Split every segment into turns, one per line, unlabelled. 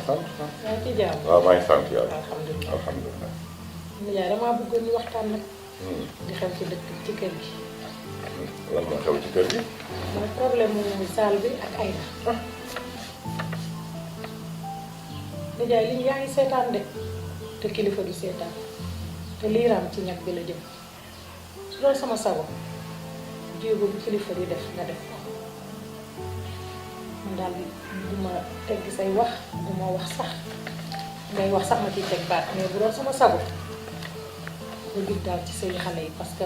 sant.
yaa ngi ci jàmm.
waaw maa ngi sant yàlla.
alhamdulilah
alhamdulilah.
nijaay damaa bëggoon ñu waxtaan nag. di xew ci dëkk ci kër gi.
lan moo xew ci kër gi.
mooy problème mu saal bi ak Aïda. nijaay li yaa ngi seetaan de te kilifa du seetaan te liiraam ci ñag bi la jëm su doon sama sago jéego bu kilifa di def nga def ko man daal du ma tegg say wax du ma wax sax ngay wax sax ma ciy teg baat mais bu doon sama sago nga jug daal ci sëyu xale yi parce que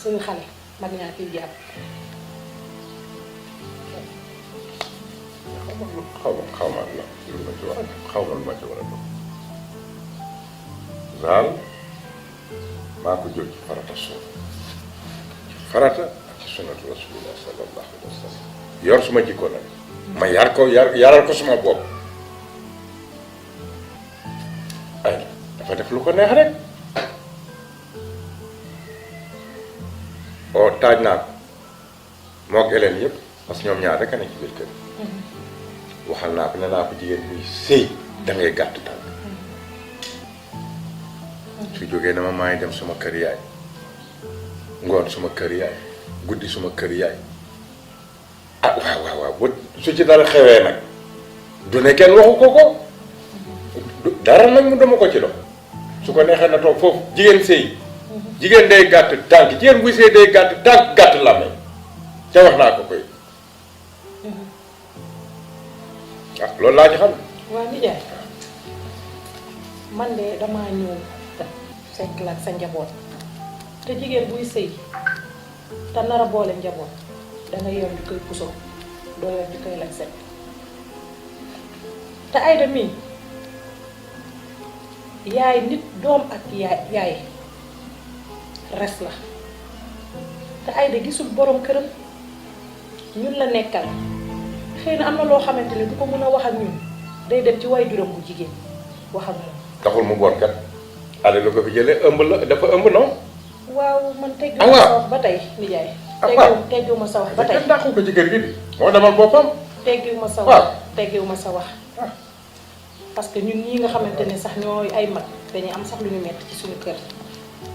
sëyu xale mag ñaa ciy jàpp.
xaw ma la lu ma ci wax xaw ma lu ma ci war a doon daal maa ko jël ci farata suuf ci farata ak ci sunnatu rasulillah sallallahu alayhi wa sallam yor suma jikko nag ma yar ko yaral ko suma bopp ay dafa def lu ko neex rek oo taaj naa ko moog Hélène yëpp parce que ñoom ñaar rek a nekk ci biir kër waxal naa ko ne naa ko jigéen buy sëy da ngay gàtt tànk su jógee na ma maa ngi dem suma kër yaay ngoon suma kër yaay guddi suma kër yaay ah waaw bu su ci dara xewee nag du ne kenn waxu ko dara nag mu dama ko ci dox su ko neexee na toog foofu jigéen sëy jigéen day gàtt tànk jigéen buy sëy day gàtt tànk gàtt làmmiñ ca wax naa ko koy ah loolu laa ci xam.
waaw nijaay man de damaa ñëw fekk la ak sa njaboot te jigéen buy sëy te nar a boole njaboot danga yor di koy puso doo yor di koy lañ set te Aïda mii yaay nit doom ak yaay res la te Aïda gisul borom këram ñun la nekkal xëy na am na loo xamante ne du ko mën a wax ak ñun day dem ci way juróom bu jigéen wax ak moom.
taxul mu bon kat Aïda lu ko fi jëlee ëmb la dafa ëmb non.
waaw man teggiwuma sa wax ba tey nijaay. teggiwuma sa wax ba tey
kenn dàqu ko ci kër gi di moo demal boppam.
teggiwuma sa wax teggiwuma sa wax. parce que ñun ñii nga xamante ne sax ñooy ay mag dañuy am sax lu ñu metti ci suñu kër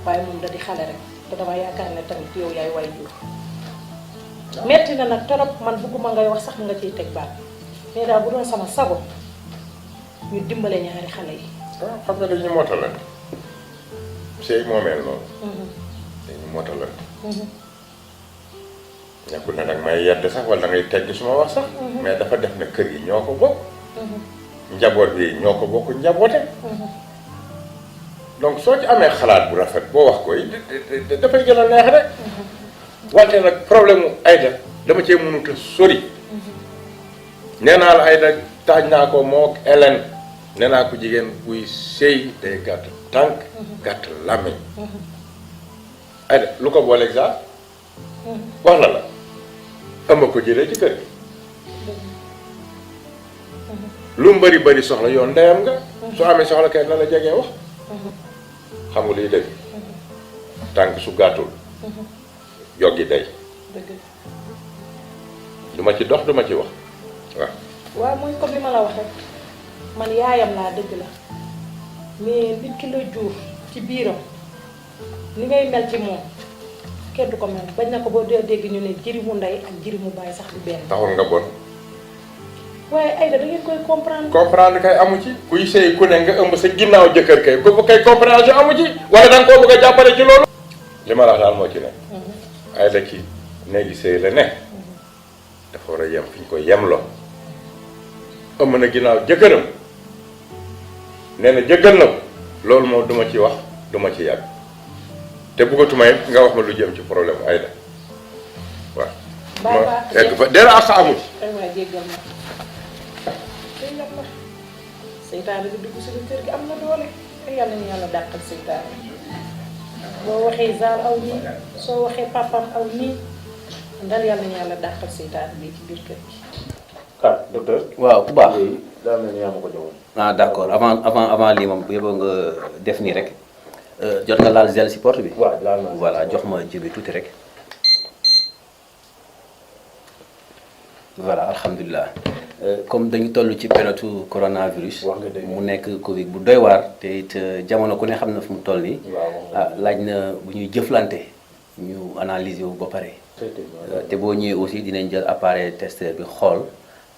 waaye moom da di xale rek te dama yaakaar ne tamit yow yaay way jur metti na nag torop man bëgguma ngay wax sax nga ciy teg baat mais daal bu doon sama sago ñu dimbale ñaari xale yi.
waaw xam nga dañuy mootalante sëy moo mel noonu. dañuy mootalante. nekkul ne danga may yedd sax wala da ngay tegg suma wax sax. mais dafa def ne kër gi ñoo ko bokk. njaboot bi ñoo ko bokk njaboote. donc soo ci amee xalaat bu rafet boo wax koy dafay gën a neex rek. wante nag problème mu Aïda dama cee mënut a sori. nee naa la Aïda taaj naa ko moo Hélène nee naa ko jigéen buy sëy day gàtt tànk gàtt làmmiñ. Aïda lu ko booleeg sax wax na la ëmb ko jëlee ci kër gi. lu mu bëri soxla yoon ndeyam nga. soo amee soxla kay na la jegee wax. xam nga liy dëgg. tànk su gàttul. joggi day. du ma ci dox du ma ci wax waaw.
waaw mooy comme li ma la wax rek man yaayam laa dëgg la mais nit ki la jur ci biiram ni ngay mel ci moom kenn du ko mel bañ na ko boo dee dégg ñu ne jërimu ndey ak jërimu baay sax du benn.
taxul nga bon.
waaye Aïda da ngeen koy comprendre.
comprendre kay amu ci kuy sëy ku ne nga ëmb sa ginnaaw jëkkër kay ku kay compréhension amu ci wala da nga koo bëgg a jàppale ci loolu. li ma la wax daal moo ci ne. Aïda ci néegi sëy la ne. dafa war a yem fi ñu koy yemloo. ëmb na ginnaaw jëkkëram nee na jëggal na ko loolu moom duma ci wax duma ci yàgg te bëggatuma it nga wax ma lu jëm ci problème Aïda waaw. ma egg fa dara ak amu ci.
aywa jéggal ma day yàq la seytaane bi dugg suñu kër gi am na doole te yàlla ñu yàlla dàqal seytaane boo waxee zaal aw nii soo waxee papam aw nii ndal yàlla ñu yàlla dàqal seytaane bi ci biir kër gi.
ah docteur.
waaw bu baax
daa mel ni yaa ma ko joxoon.
ah d'accord avant lii moom bu yeboo nga def nii rek jot nga laal gel si porte bi.
waaw laal naa
voilà jox ma ji bi tuuti rek. voilà alhamdulilah comme dañu toll ci période coronavirus.
wax nga dëgg.
mu nekk Covid bu doy waar te it jamono ku ne xam na fu mu toll nii.
waaw
laaj na bu ñuy jëflante ñu analyser wu ba pare. te boo ñëwee aussi dinañ jël appareil testeur bi xool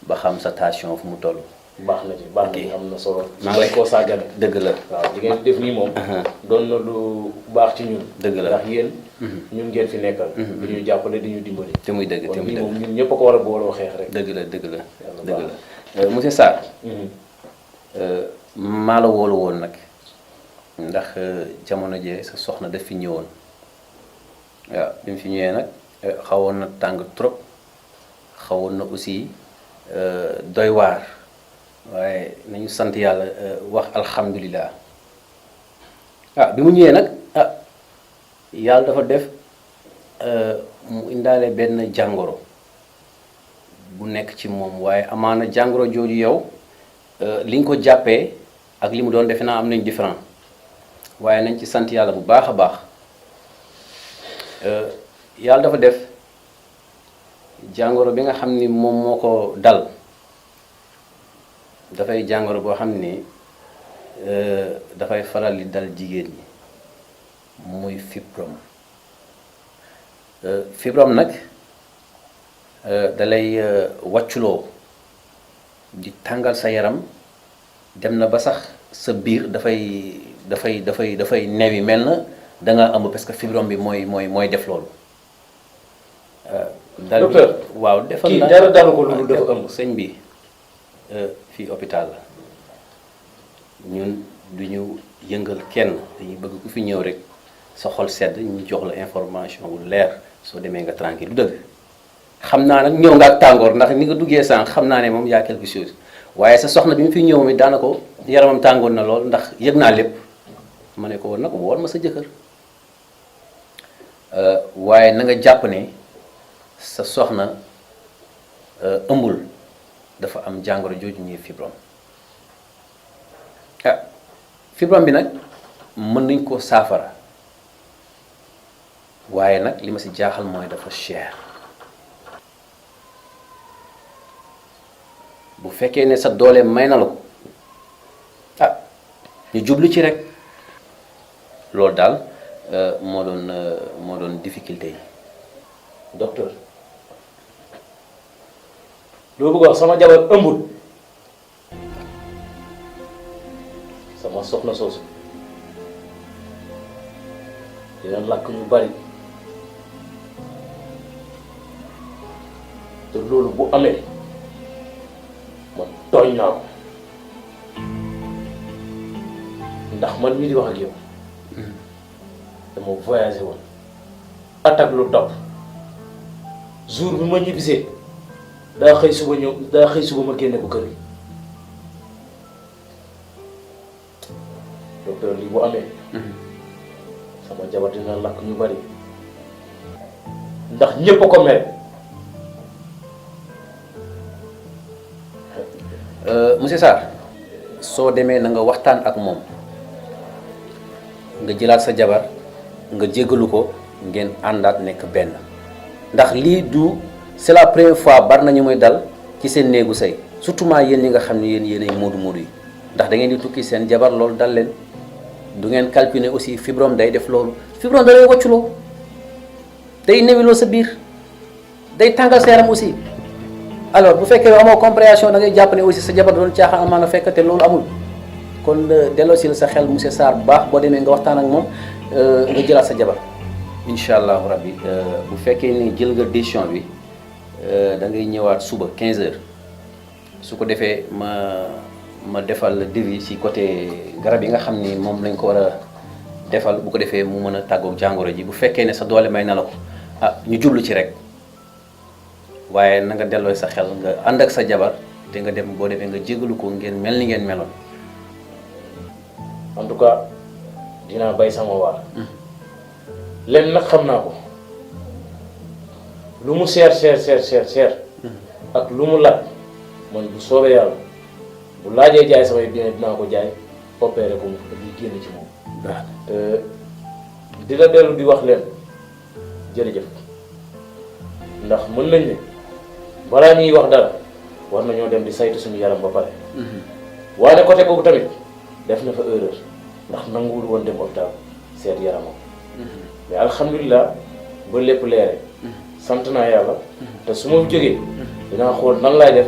ba xam sa tension fu mu toll.
baax na ci baax na ci am na solo.
maa ngi lay
koo sàggane.
dëgg la.
waaw li ngeen def nii moom. doon na lu baax ci ñun.
dëgg la
ndax yéen. ñun ngeen fi nekkal. di ñu jàppale di ñu dimbali.
te muy dëgg te muy
kon lii
dëgg
moom ñun ñëpp a ko war a booloo xeex rek.
dëgg la dëgg la
Yàlla
dëgg
baax
la monsieur Sarr. maa la woolu woon nag ndax jamono jee sa soxna daf fi ñëwoon waaw bi mu fi ñëwee nag xawoon na tàng trop xawoon na aussi doy waar waaye nañu sant yàlla wax alhamdulilah bi mu ñëwee nag yàlla dafa def mu indaale benn jàngoro bu nekk ci moom waaye amaana jàngoro jooju yow li nga ko jàppee ak li mu doon defe naa am nañ différent waaye nañ ci sant yàlla bu baax a baax yàlla dafa def jàngoro bi nga xam ni moom moo ko dal dafay jàngoro boo xam ni dafay faral di dal jigéen ñi muy fibrome fibrome nag dalay wàcculoo di tàngal sa yaram dem na ba sax sa biir dafay newi mel na danga ëmb parce que fibrome bi mooy def loolu.
docteur
waaw defal
kii
na
dara dalu ko loolu dafa ëmb.
sëñ bi fii hôpital la ñun du ñu yëngal kenn dañuy bëgg ku fi ñëw rek sa xol sedd ñu jox la information wu leer soo demee nga tranquille du dëgg. xam naa nag ñëw nga ak tàngoor ndax ni nga duggee sànq xam naa ne moom yaa quelque chose waaye sa soxna bi mu fi ñëw mi daanaka yaramam tàngoor na lool ndax yëg naa lépp ma ne ko woon nag woon ma sa jëkkër waaye na nga jàpp ne sa soxna ëmbul dafa am jàngoro jooju ñuy fibrome fibrome bi nag mën nañ koo saafara waaye nag li ma si jaaxal mooy dafa cher. bu fekkee ne sa doole may na la ko ñu jublu ci rek loolu daal moo doon difficulté yi.
docteur loo bëgg wax sama jabar ëmbul sama soxna soosu dina lakk ñu bari te loolu bu amee man tooñ naa ko ndax man mii di wax ak yow dama voyagé woon attaque lu topp jour bi ma ñibbisee daa xëy suba ma génne ko kër gi docteur lii bu amee sama jabar dina lakk ñu bari ndax ñépp a ko mere.
monsieur Sarr soo demee na nga waxtaan ak moom nga jëlaat sa jabar nga jéggalu ko ngeen àndaat nekk benn ndax lii du c'est la première fois bari nañu muy dal ci seen néegu sëy surtout maa yéen ñi nga xam ne yéenay moodu moodu yi ndax da ngeen di tukki seen jabar loolu dal leen du ngeen calculer aussi fibrome day def loolu fibrome da lay wàcculoo day newiloo sa biir day tàngal sa yaram aussi. alors bu fekkee amoo compréhension da ngay jàpp ne aussi sa jabar doon caaxaan amaana fekk te loolu amul kon delloo si la sa xel monsieur Sarr bu baax boo demee nga waxtaan ak moom nga jëlaat sa jabar incha allahu rabbi bu fekkee ni jël nga décision bi da ngay ñëwaat suba 15h su ko defee ma defal devis ci côté garab yi nga xam ni moom lañ ko war a defal bu ko defee mu mën a tàggoog jàngoro ji bu fekkee ne sa doole may na la ko ñu jublu ci rek. waaye na nga delloo sa xel nga ànd ak sa jabar te nga dem boo defee nga jégalu ko ngeen mel ni ngeen meloon.
en tout cas dinaa bay sama waar. lenn nag xam naa ko lu mu seer ak lu mu laaj man bu soobee yàlla bu laajee jaay samay bien dinaa ko jaay opéré ko mu di génn ci moom. te di la dellu di wax leen jërëjëf ndax mën nañ ne balaa ñuy wax dara war nañoo dem di saytu suñu yaram ba pare. waaye côté boobu tamit def na fa erreur ndax nanguwul woon dem hôpital seet yaramam. mais alhamdulilah ba lépp leere sant naa yàlla te su ma jógee dinaa xool nan laay def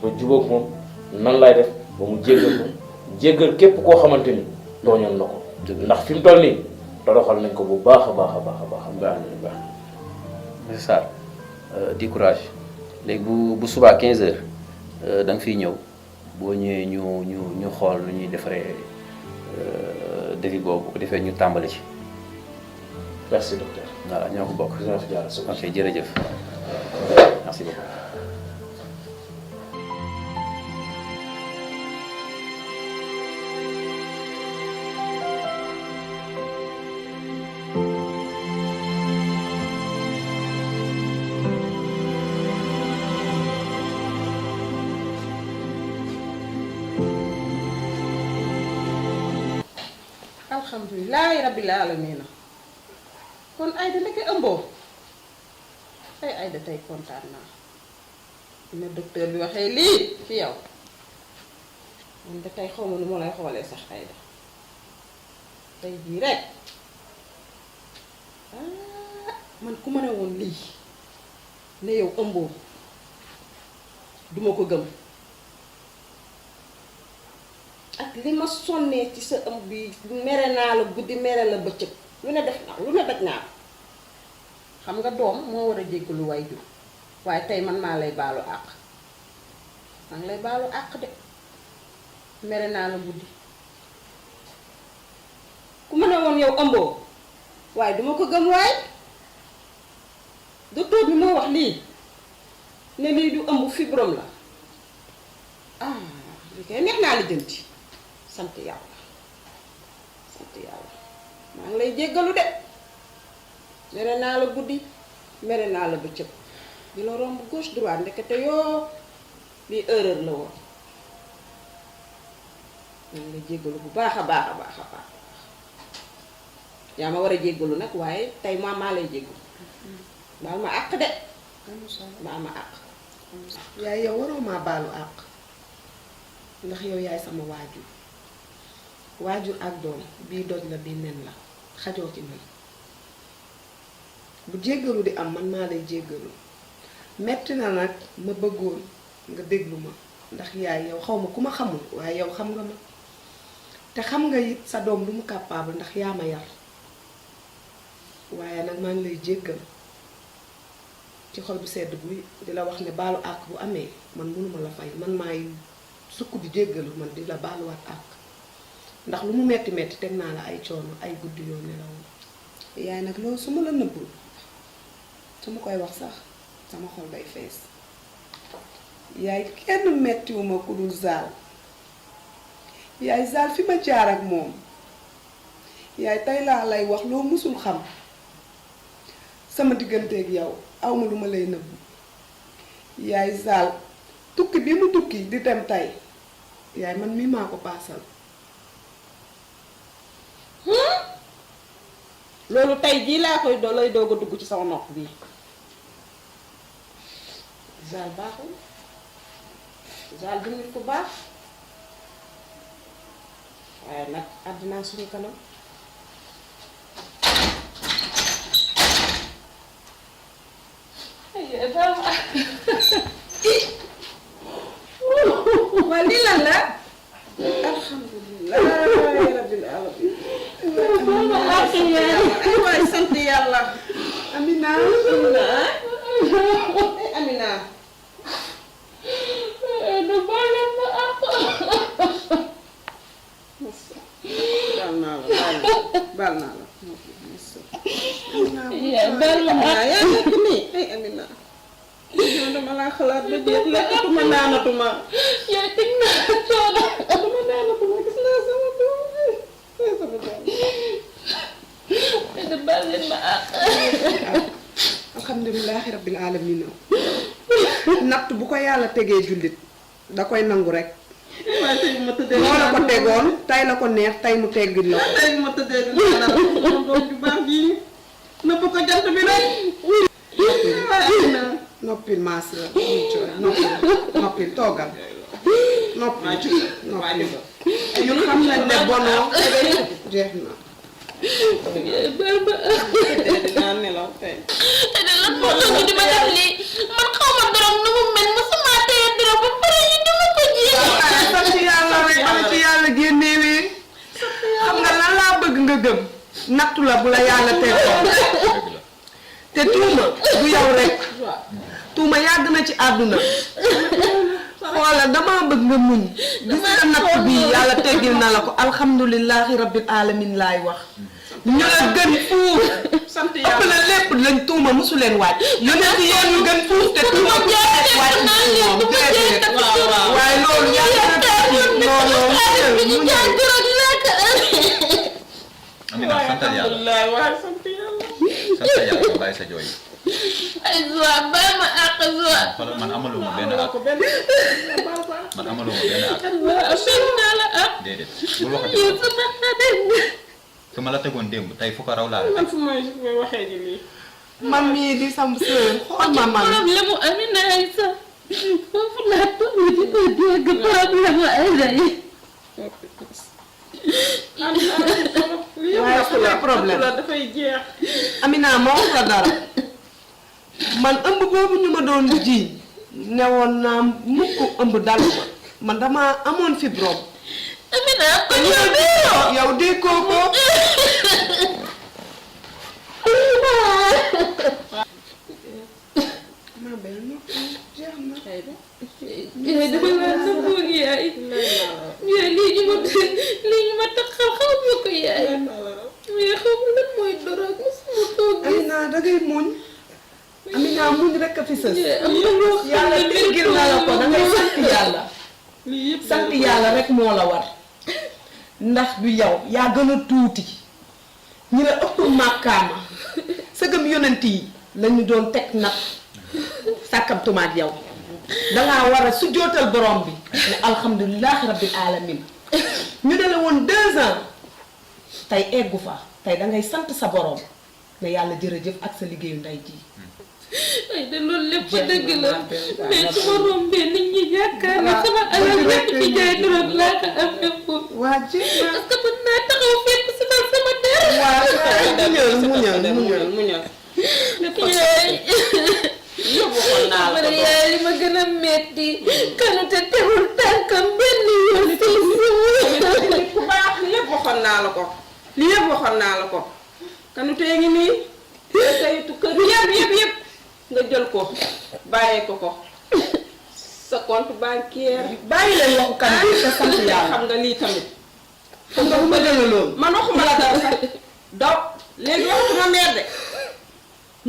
ba jubóog moom nan laay def ba mu jéggal ko jéggal képp koo xamante ni tooñoon na ko. ndax fi mu toll nii toroxal nañ ko bu baax a baax a baax a baax.
baax na baax monsieur Sarr di courage léegi bu subaa 15h da nga fiy ñëw boo ñëwee ñu xool nu ñuy defaree devis boobu bu ko defee ñu tàmbali ci.
merci docteur.
voilà ñoo ko bokk.
dinaa fi jaar suba.
ok jërëjëf merci beaucoup.
alhamdulilahi rabbil alamina kon Aïda ndeke ëmboo ay Aïda tey kontaan naa dina docteur bi waxee lii ci yow man de tey xaw ma nu ma lay xoolee sax Aïda tey jii rek man ku ma ne woon lii ne yow ëmboo duma ko gëm ak li ma sonnee ci sa ëmb bi mere naa la guddi mere la bëccëg lu ne def naa lu ne daj naa xam nga doom moo war a jéggalu waajur waaye tey man maa lay baalu àq maa ngi lay baalu àq de mere naa la guddi ku ma ne woon yow ëmboo waaye duma ko gëm waaye docteur bi moo wax lii ne lii du ëmb fibrome la li koy neex naa la jënti sant yàlla maa ngi lay jéggalu de mere naa la guddi mere naa la bëccëg di la romb gauche droite ndekete yoo lii erreur la woon maa ngi lay jéggalu bu baax a baax a baax a baax yaa ma war a jéggalu nag waaye tey maa lay jéggalu baal ma àq de baal ma àq
yaay yow waroo maa baalu àq ndax yow yaay sama waajur ak doom bii doj la bii nen la xajoo ci man bu jéggalu di am man maa lay jéggalu metti na nag ma bëggoon nga déglu ma ndax yaay yow xaw ma ku ma xamul waaye yow xam nga ma te xam nga it sa doom lu mu capable ndax yaa ma yar waaye nag maa ngi lay jéggal ci xol bu sedd buy di la wax ne baalu àq bu amee man mënuma la fay man maay sukk di jéggalu man di la baaluwaat àq ndax lu mu metti metti teg naa la ay coono ay guddi yoo nelawul yaay nag loolu su ma la nëbbul su ma koy wax sax sama xol day fees yaay kenn mettiwuma ku dul Zal yaay Zal fi ma jaar ak moom yaay tey laa lay wax loo musul xam sama digganteeg yow awma lu ma lay nëbbu yaay Zal tukki bi mu tukki di dem tey yaay man mii maa ko paasal
loolu tey jii laa koy lay doog a dugg ci sama nopp bii Zal baaxul Zal du nit ku baax waaye nag àddinaa suñu kanam
waa lii lan la alhamdulilah rabbil alamin
ay waay sant yàlla
Amina
Amina baal naa la yaa nekk nii ay Amina dama laa xalaat ba jeex lekkatuma naanatuma yaa teg naa coono dama naanatuma gis naa sama doom sama doom da baal leen ma
alhamdulilahi rabbil alamin natt bu ko yàlla tegee jullit da koy nangu rek
waaye tey ma tëddee
moo la ko tegoon tey la ko neex tey mu teggil la ko
tey ma tëddee du naan sama doom ju baax bii nëpp ko jant bi rek
noppil ma sœur noppil toogal noppil ñun xam nañ ne bonoo jeex na dinaa nelaw tey
lan moo tax ñu di ma def lii man xaw ma dërëm nu mu mel mosuma téye dërëm ba pare ñu di ma ko jéem.
sant yàlla rek bala ci yàlla génnewee xam nga lan laa bëgg nga gëm nattu la bu la yàlla tegoo te tuuma du yow rek tuuma yàgg na ci àdduna xoola dama bëgg nga muñ gis nga natt bi yàlla teggil na la ko alhamdulillahi rabbil alamin laay wax ñu la gën fuuf sant yàlla ëpp na lépp lañ tuuma mosu leen wàcc yonent yi ñu gën fuuf te tuuma bu wàcc waaye loolu yàlla
Amina santal yàlla sant yàlla bàyyi sa jooy
ay Zoa bàyyi ma àq Zoa.
xoolal man amaluma benn àq man amaluma benn àq
naa la àq.
déedéet bul waxati
yow sama xarit.
fi ma la tegoon démb tey fu ko raw laa la teg
fu may waxee ji lii man mii di sam sœur xool ma man
problème mu Amina Aïssa foofu laa toll di ko dégg problème mu Aïssa yi.
waaye sama problème dafay jeex Amina ma wax la dara man ëmb boobu ñu ma doon jiiñ newoon naa mukk ëmb dal man dama amoon fibrome
Amina ko yow déggoo.
yow déggoo ko ma belle no jeex na
yaay dama laa sa boog yaay. yaay lii ñu ma tax xaw ma ko yaay. mais xaw ma lan mooy dara mosuma koo gis.
Amina dangay muñ Amina muñ rek a fi sës
am na loo xam
yàlla
ne
teggil na la ko dangay sant yàlla sant yàlla rek moo la war ndax du yow yaa gën a tuuti ñi la ëpp màkkaama sëgëm yonent yi lañu doon teg nag sàkkamtumaat yow dangaa war a sujjootal borom bi ne alhamdulilahi rabbil alamin ñu ne la woon 2 ans tey eggu fa tey dangay sant sa borom ne yàlla jërëjëf ak sa liggéeyu ndey ji
ay de loolu lépp dëgg la mais su ma rombee nit ñi yaakaar ne sama alal lépp ci jaay drogue laa ko amee foofu.
waa ci
parce que mën naa taxaw fekk si man sama der.
muñal
yaay. yaay li ma gën a metti Kanouté tegul tànkam benn yoon si suuf.
ku baax li yëpp waxoon naa la ko Kanouté ngi nii kayitu kër yëpp nga jël ko bàyyee ko sa compte bancaire bàyyi leen waxu Kanouté te sant yàlla xam nga lii tamit xam nga bu ma gën a loolu man waxuma la dara sax daw léegi waxatuma meer de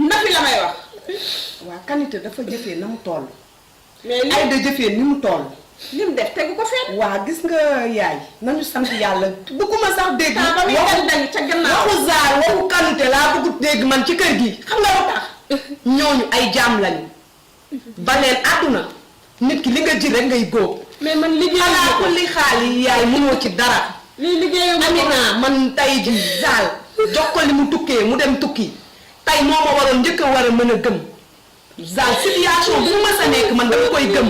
nafi la may wax waa Kanouté dafa jëfee na mu toll mais ay da jëfee ni mu toll lim def tegu ko fenn waa gis nga yaay nañu sant yàlla bëgguma sax dégg waxu ca gannaaw waxu zaar waxu Kanouté laa bëggut dégg man ci kër gi xam nga lu tax ñooñu ay jaam lañu ba leen àdduna nit ki li nga ji rek ngay góob mais man liggéey xanaa ko li xaali yaay mënoo ci dara lii liggéey Amina man tay ji zaal jox ko li mu tukkee mu dem tukki tay moo ma waroon njëkk a war a mën a gëm zaal situation bu ma sa nekk man dama koy gëm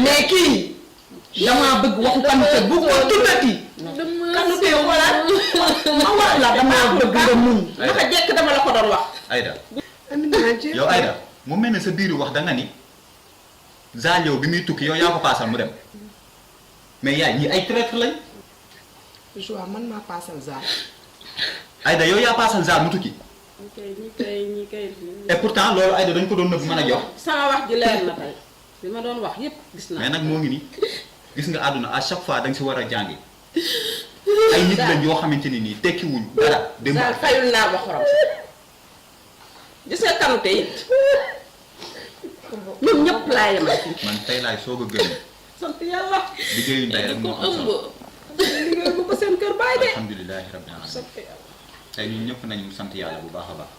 mais kii damaa bëgg waxu Kanouté bu ko tuddati Kanouté xoolaat ma wax la damaa bëgg nga muñ naka jekk dama la ko doon wax
Aïda yow Aïda mu mel ne sa biiru wax da nga ni Zal yow bi muy tukki yow yaa ko paasal mu dem mais yaay ñi ay traître lañ
Joa man maa paasal Zal
Aïda yow yaa paasal Zal mu tukki
ñi kay
et pourtant loolu Aïda dañ ko doon nëbb mën a jox
sama wax ji leer na tey li ma doon wax yépp gis naa
mais nag moo ngi ni gis nga àdduna à chaque fois da nga si war a jàngi ay nit lañ yoo xamante ni nii tekkiwuñ dara dem
Zal fayul naa ba xorom gis nga Kanouté it ñoom ñëpp laa yemal
man tey laay soog a gën
sant yàlla
liggéeyu ndey rek moo am solo
liggéey bu ko seen kër baay de
alhamdulilahi rabbil alamin
sant yàlla
tey ñun ñëpp nañu sant yàlla bu baax a baax